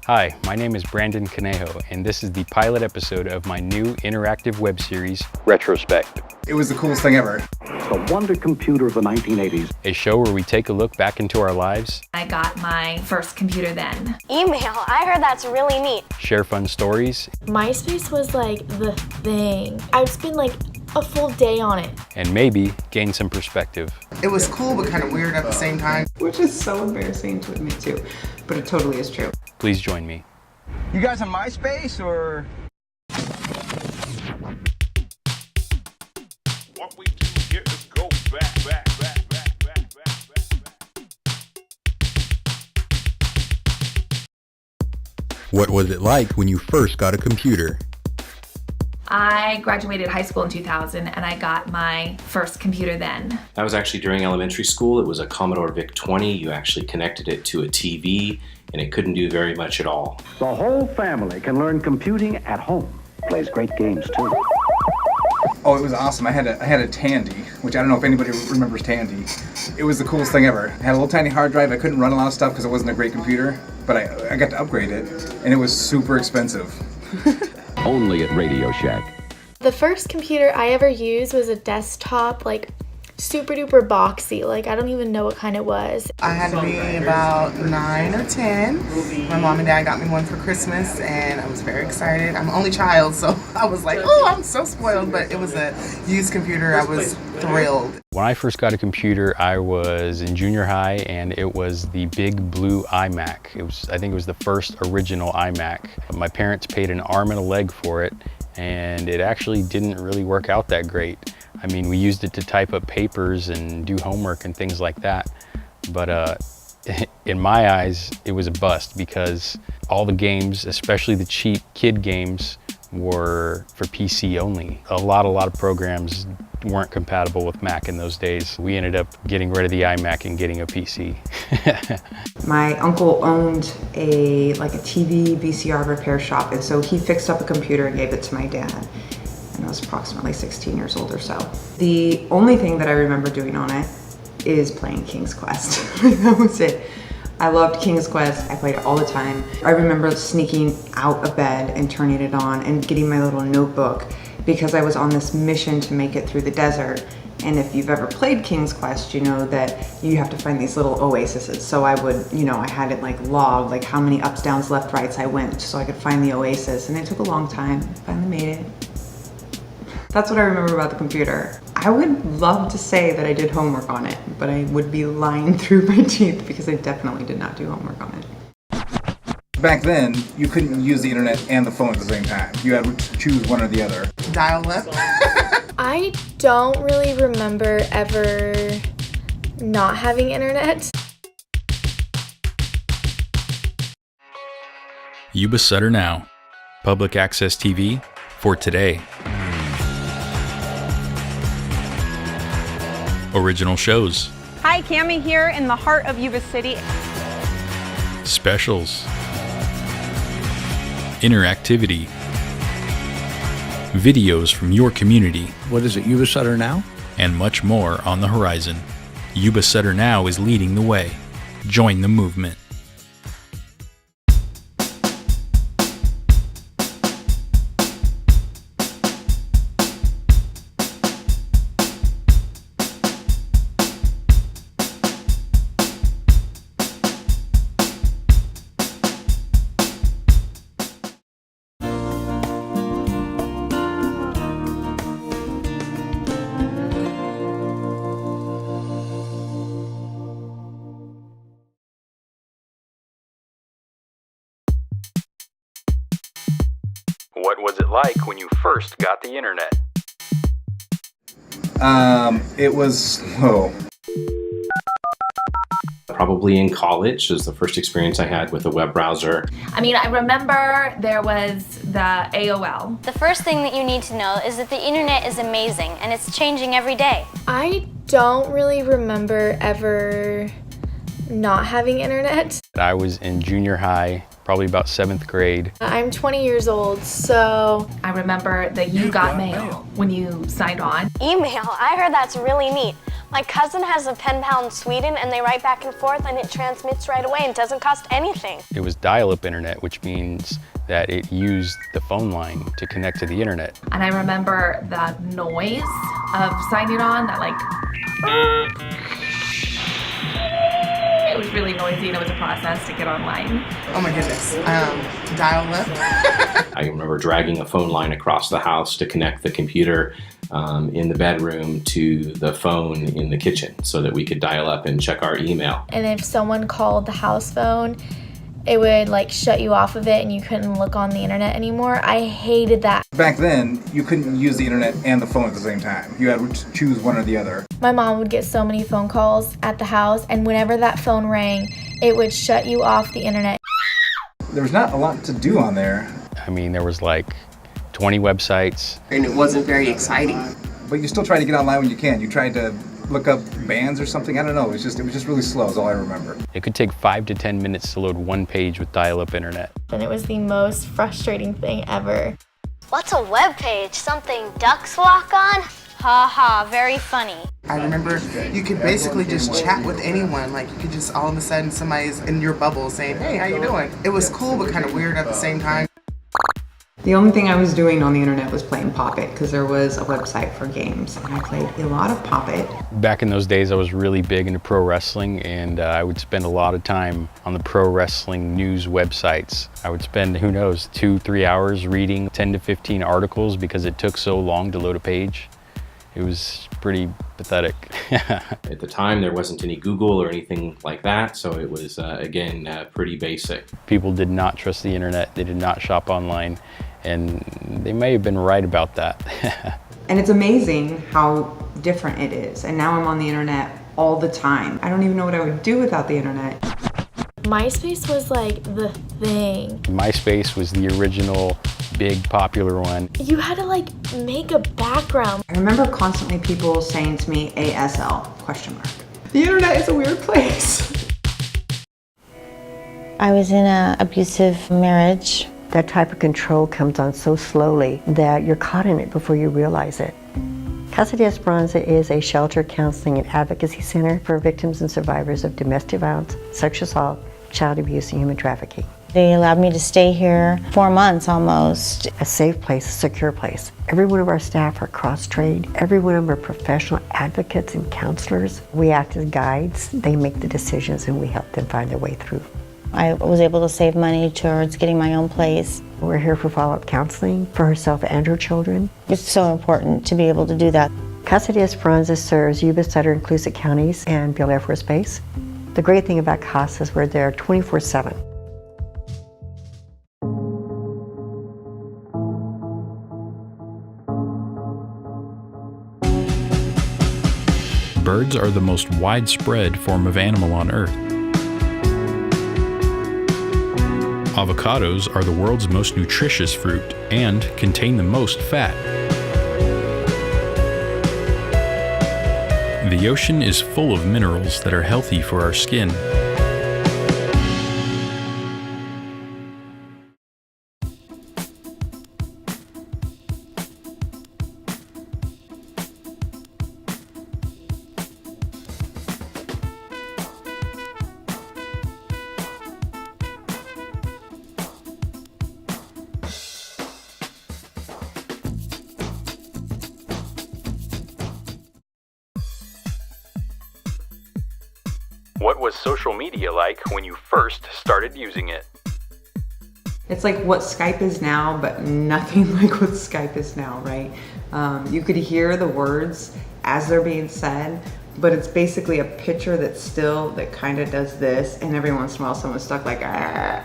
Hi, my name is Brandon Conejo, and this is the pilot episode of my new interactive web series, Retrospect. It was the coolest thing ever. The wonder computer of the 1980s. A show where we take a look back into our lives. I got my first computer then. Email, I heard that's really neat. Share fun stories. MySpace was like the thing. I would spend like a full day on it. And maybe gain some perspective. It was cool but kind of weird at the same time. Which is so embarrassing to admit to, but it totally is true. Please join me. You guys on MySpace or? What we do here is go back. What was it like when you first got a computer? I graduated high school in 2000 and I got my first computer then. That was actually during elementary school. It was a Commodore VIC-20. You actually connected it to a TV and it couldn't do very much at all. The whole family can learn computing at home. Plays great games too. Oh, it was awesome. I had a Tandy, which I don't know if anybody remembers Tandy. It was the coolest thing ever. I had a little tiny hard drive. I couldn't run a lot of stuff because it wasn't a great computer, but I got to upgrade it, and it was super expensive. Only at Radio Shack. The first computer I ever used was a desktop, like super duper boxy. Like I don't even know what kind it was. I had to be about 9 or 10. My mom and dad got me one for Christmas and I was very excited. I'm an only child, so I was like, oh, I'm so spoiled, but it was a used computer. I was thrilled. When I first got a computer, I was in junior high and it was the big blue iMac. I think it was the first original iMac. My parents paid an arm and a leg for it and it actually didn't really work out that great. I mean, we used it to type up papers and do homework and things like that. But in my eyes, it was a bust because all the games, especially the cheap kid games, were for PC only. A lot of programs weren't compatible with Mac in those days. We ended up getting rid of the iMac and getting a PC. My uncle owned a TV VCR repair shop, and so he fixed up a computer and gave it to my dad. And I was approximately 16 years old or so. The only thing that I remember doing on it is playing King's Quest. That was it. I loved King's Quest. I played it all the time. I remember sneaking out of bed and turning it on and getting my little notebook because I was on this mission to make it through the desert. And if you've ever played King's Quest, you know that you have to find these little oases. So I would, I had it logged, like how many ups, downs, left, rights I went so I could find the oasis. And it took a long time. Finally made it. That's what I remember about the computer. I would love to say that I did homework on it, but I would be lying through my teeth because I definitely did not do homework on it. Back then, you couldn't use the internet and the phone at the same time. You had to choose one or the other. Dial-up. I don't really remember ever not having internet. YubaSutter now. Public access TV for today. Original shows. Hi, Cami here in the heart of Yuba City. Specials. Interactivity. Videos from your community. What is it, YubaSutter now? And much more on the horizon. YubaSutter now is leading the way. Join the movement. What was it like when you first got the internet? It was slow. Probably in college was the first experience I had with a web browser. I mean, I remember there was the AOL. The first thing that you need to know is that the internet is amazing and it's changing every day. I don't really remember ever not having internet. I was in junior high, probably about 7th grade. I'm 20 years old, so... I remember that you got mail when you signed on. Email, I heard that's really neat. My cousin has a pen pal in Sweden and they write back and forth and it transmits right away and doesn't cost anything. It was dial-up internet, which means that it used the phone line to connect to the internet. And I remember the noise of signing on, that like, it was really noisy and it was a process to get online. Oh my goodness, dial-up. I remember dragging a phone line across the house to connect the computer in the bedroom to the phone in the kitchen so that we could dial up and check our email. And if someone called the house phone, it would like shut you off of it and you couldn't look on the internet anymore. I hated that. Back then, you couldn't use the internet and the phone at the same time. You had to choose one or the other. My mom would get so many phone calls at the house, and whenever that phone rang, it would shut you off the internet. There was not a lot to do on there. I mean, there was like 20 websites. And it wasn't very exciting. But you still try to get online when you can. You tried to look up bands or something. I don't know. It was just really slow is all I remember. It could take 5 to 10 minutes to load one page with dial-up internet. And it was the most frustrating thing ever. What's a web page? Something ducks walk on? Ha ha, very funny. I remember you could basically just chat with anyone. Like you could just all of a sudden somebody's in your bubble saying, hey, how you doing? It was cool but kind of weird at the same time. The only thing I was doing on the internet was playing Pop It because there was a website for games and I played a lot of Pop It. Back in those days, I was really big into pro wrestling and I would spend a lot of time on the pro wrestling news websites. I would spend, who knows, 2-3 hours reading 10 to 15 articles because it took so long to load a page. It was pretty pathetic. At the time, there wasn't any Google or anything like that, so it was, again, pretty basic. People did not trust the internet. They did not shop online, and they may have been right about that. And it's amazing how different it is. And now I'm on the internet all the time. I don't even know what I would do without the internet. MySpace was like the thing. MySpace was the original big popular one. You had to like make a background. I remember constantly people saying to me, ASL, ? The internet is a weird place. I was in an abusive marriage. That type of control comes on so slowly that you're caught in it before you realize it. Casa de Esperanza is a shelter, counseling, and advocacy center for victims and survivors of domestic violence, sexual assault, child abuse, and human trafficking. They allowed me to stay here 4 months almost. A safe place, a secure place. Every one of our staff are cross-trained. Every one of them are professional advocates and counselors. We act as guides. They make the decisions and we help them find their way through. I was able to save money towards getting my own place. We're here for follow-up counseling for herself and her children. It's so important to be able to do that. Casa de Esperanza serves Yuba, Sutter, and Clusat counties and Beale Air Force Base. The great thing about Casa is we're there 24/7. Birds are the most widespread form of animal on Earth. Avocados are the world's most nutritious fruit and contain the most fat. The ocean is full of minerals that are healthy for our skin. What was social media like when you first started using it? It's like what Skype is now, but nothing like what Skype is now, right? You could hear the words as they're being said, but it's basically a picture that's still, that kind of does this, and every once in a while someone's stuck like, ah.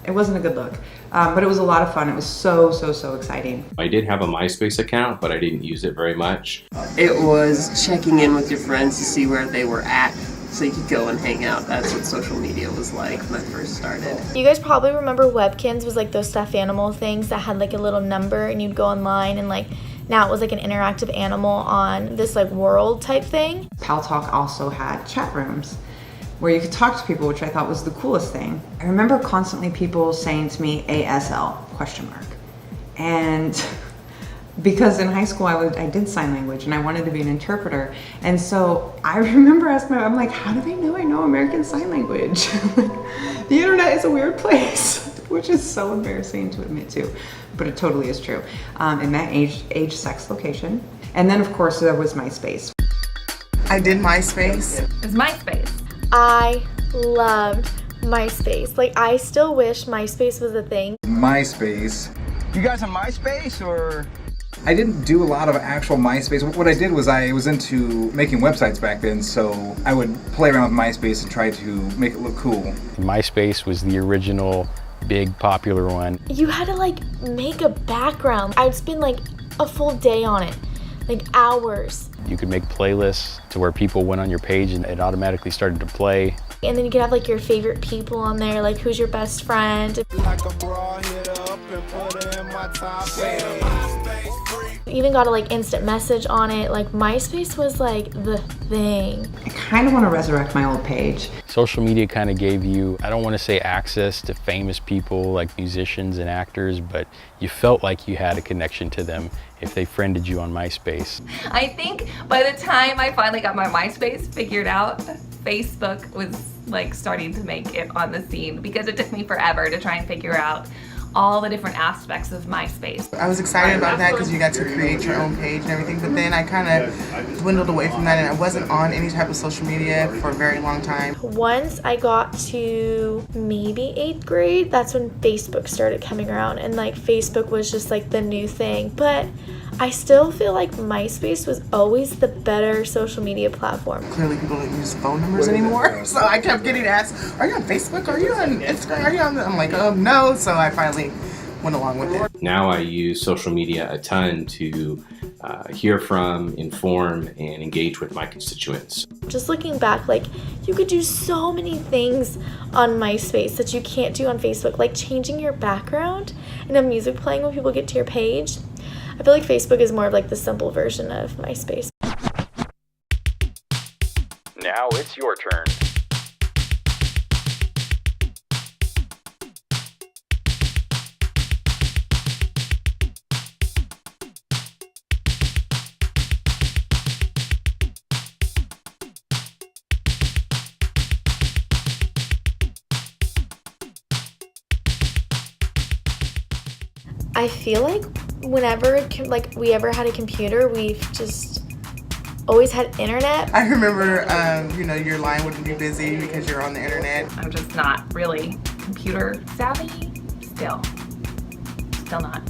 It wasn't a good look, but it was a lot of fun. It was so exciting. I did have a MySpace account, but I didn't use it very much. It was checking in with your friends to see where they were at, so you could go and hang out. That's what social media was like when I first started. You guys probably remember Webkins was like those stuffed animal things that had like a little number and you'd go online and like, now it was like an interactive animal on this like world type thing. Paltalk also had chat rooms where you could talk to people, which I thought was the coolest thing. I remember constantly people saying to me, ASL, ? And Because in high school I did sign language and I wanted to be an interpreter. And so I remember asking I'm like, how do they know I know American Sign Language? The internet is a weird place, which is so embarrassing to admit to, but it totally is true. And that age, sex, location. And then of course there was MySpace. I did MySpace. It's MySpace. I loved MySpace. Like, I still wish MySpace was a thing. MySpace. You guys on MySpace or? I didn't do a lot of actual MySpace. What I did was I was into making websites back then, so I would play around with MySpace and try to make it look cool. MySpace was the original big popular one. You had to like make a background. I'd spend like a full day on it, like hours. You could make playlists to where people went on your page and it automatically started to play. And then you could have like your favorite people on there, like who's your best friend. You even got a like instant message on it. Like MySpace was like the thing. I kind of want to resurrect my old page. Social media kind of gave you, I don't want to say access to famous people like musicians and actors, but you felt like you had a connection to them if they friended you on MySpace. I think by the time I finally got my MySpace figured out, Facebook was like starting to make it on the scene because it took me forever to try and figure out all the different aspects of MySpace. I was excited about that because you got to create your own page and everything, but then I kind of dwindled away from that and I wasn't on any type of social media for a very long time. Once I got to maybe 8th grade, that's when Facebook started coming around, and like Facebook was just like the new thing. But I still feel like MySpace was always the better social media platform. Clearly people don't use phone numbers anymore, so I kept getting asked, are you on Facebook? Are you on Instagram? Are you on I'm like, no, so I finally went along with it. Now I use social media a ton to hear from, inform, and engage with my constituents. Just looking back, like you could do so many things on MySpace that you can't do on Facebook, like changing your background and have music playing when people get to your page. I feel like Facebook is more of like the simple version of MySpace. Now it's your turn. I feel like whenever like we ever had a computer, we've just always had internet. I remember, your line wouldn't be busy because you're on the internet. I'm just not really computer savvy still not.